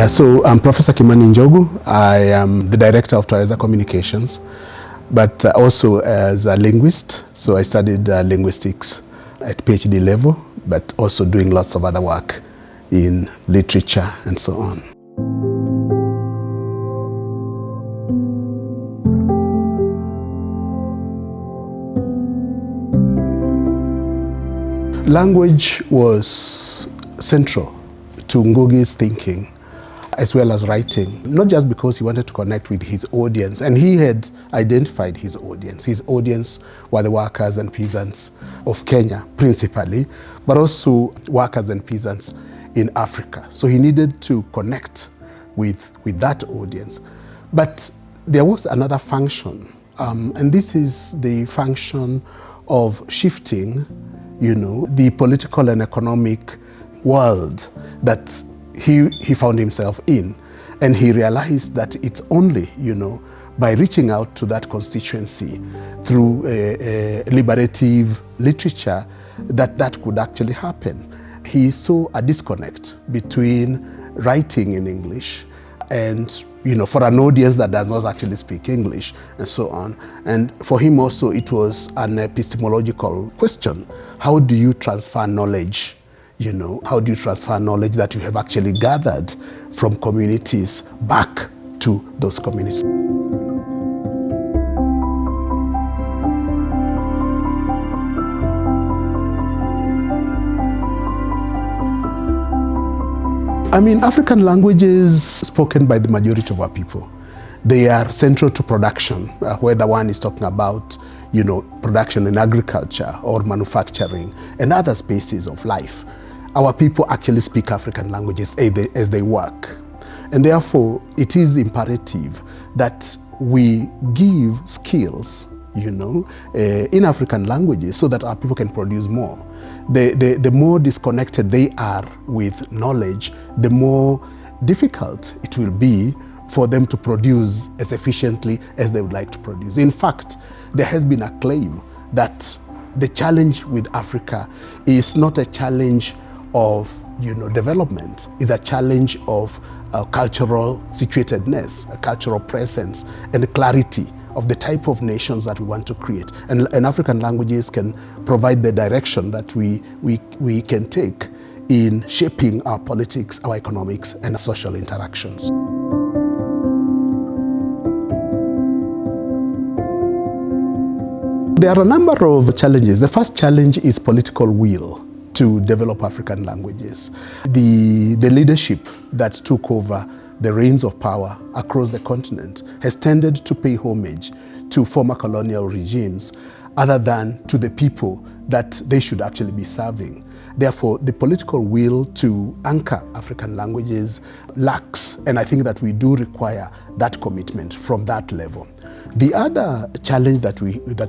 So I'm Professor Kimani Njogu. I am the Director of Twaweza Communications, but also as a linguist. So I studied linguistics at PhD level, but also doing lots of other work in literature and so on. Language was central to Ngũgĩ's thinking as well as writing, not just because he wanted to connect with his audience, and he had identified his audience. His audience were the workers and peasants of Kenya principally, but also workers and peasants in Africa. So he needed to connect with that audience. But there was another function, and this is the function of shifting, the political and economic world that he found himself in. And he realized that it's only, by reaching out to that constituency through liberative literature that could actually happen. He saw a disconnect between writing in English and, for an audience that does not actually speak English and so on. And for him also, it was an epistemological question. How do you transfer knowledge? How do you transfer knowledge that you have actually gathered from communities back to those communities? African languages spoken by the majority of our people, they are central to production, whether one is talking about, production in agriculture or manufacturing and other spaces of life. Our people actually speak African languages as they work. And therefore, it is imperative that we give skills, in African languages so that our people can produce more. The more disconnected they are with knowledge, the more difficult it will be for them to produce as efficiently as they would like to produce. In fact, there has been a claim that the challenge with Africa is not a challenge of development, is a challenge of cultural situatedness, a cultural presence, and the clarity of the type of nations that we want to create. And African languages can provide the direction that we can take in shaping our politics, our economics, and social interactions. There are a number of challenges. The first challenge is political will to develop African languages. The leadership that took over the reins of power across the continent has tended to pay homage to former colonial regimes other than to the people that they should actually be serving. Therefore, the political will to anchor African languages lacks, and I think that we do require that commitment from that level. The other challenge that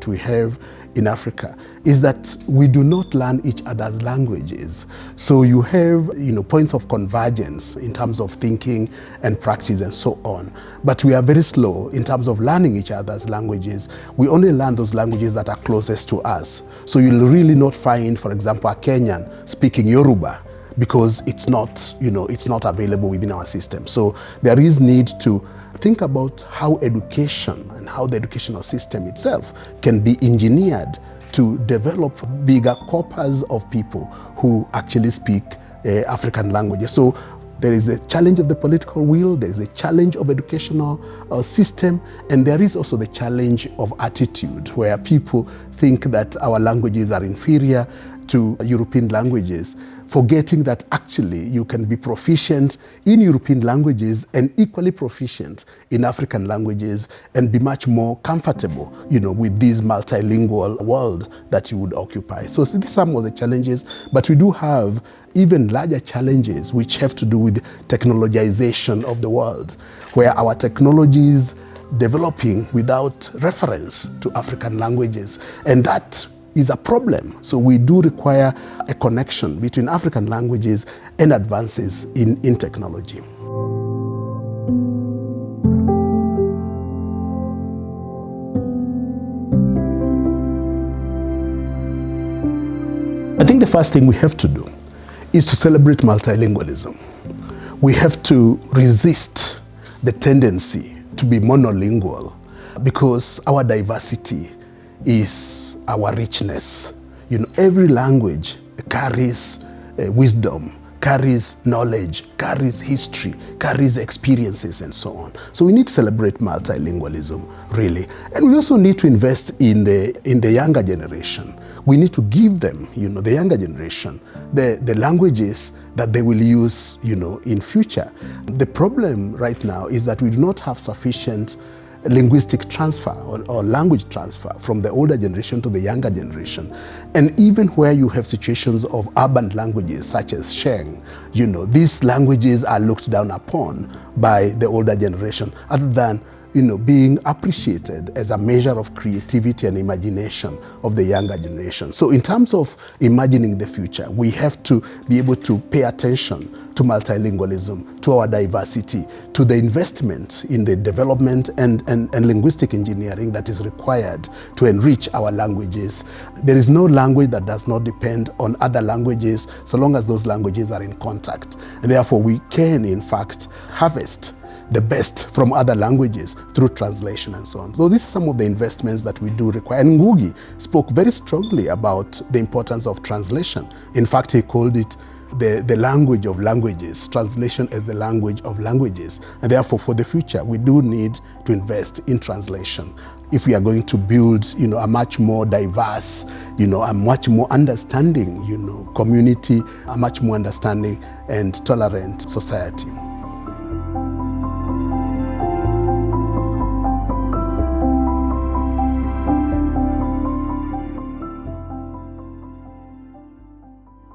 we have in Africa is that we do not learn each other's languages. So you have points of convergence in terms of thinking and practice and so on. But we are very slow in terms of learning each other's languages. We only learn those languages that are closest to us. So you'll really not find, for example, a Kenyan speaking Yoruba because it's not available within our system. So there is need to think about how education and how the educational system itself can be engineered to develop bigger corpus of people who actually speak African languages. So there is a challenge of the political will, there is a challenge of educational system, and there is also the challenge of attitude, where people think that our languages are inferior to European languages, forgetting that actually you can be proficient in European languages and equally proficient in African languages and be much more comfortable, with this multilingual world that you would occupy. So these are some of the challenges, but we do have even larger challenges which have to do with technologization of the world, where our technologies developing without reference to African languages, and that is a problem. So we do require a connection between African languages and advances in technology. I think the first thing we have to do is to celebrate multilingualism. We have to resist the tendency to be monolingual because our diversity is our richness. Every language carries wisdom, carries knowledge, carries history, carries experiences, and so on. So we need to celebrate multilingualism, really. And we also need to invest in the younger generation. We need to give them, the younger generation, the languages that they will use, in future. The problem right now is that we do not have sufficient linguistic transfer or language transfer from the older generation to the younger generation. And even where you have situations of urban languages such as Sheng, these languages are looked down upon by the older generation other than being appreciated as a measure of creativity and imagination of the younger generation. So in terms of imagining the future, we have to be able to pay attention to multilingualism, to our diversity, to the investment in the development and linguistic engineering that is required to enrich our languages. There is no language that does not depend on other languages so long as those languages are in contact. And therefore we can, in fact, harvest the best from other languages through translation and so on. So these are some of the investments that we do require. And Ngũgĩ spoke very strongly about the importance of translation. In fact, he called it the language of languages, translation as the language of languages. And therefore, for the future, we do need to invest in translation if we are going to build, a much more diverse, a much more understanding, community, a much more understanding and tolerant society.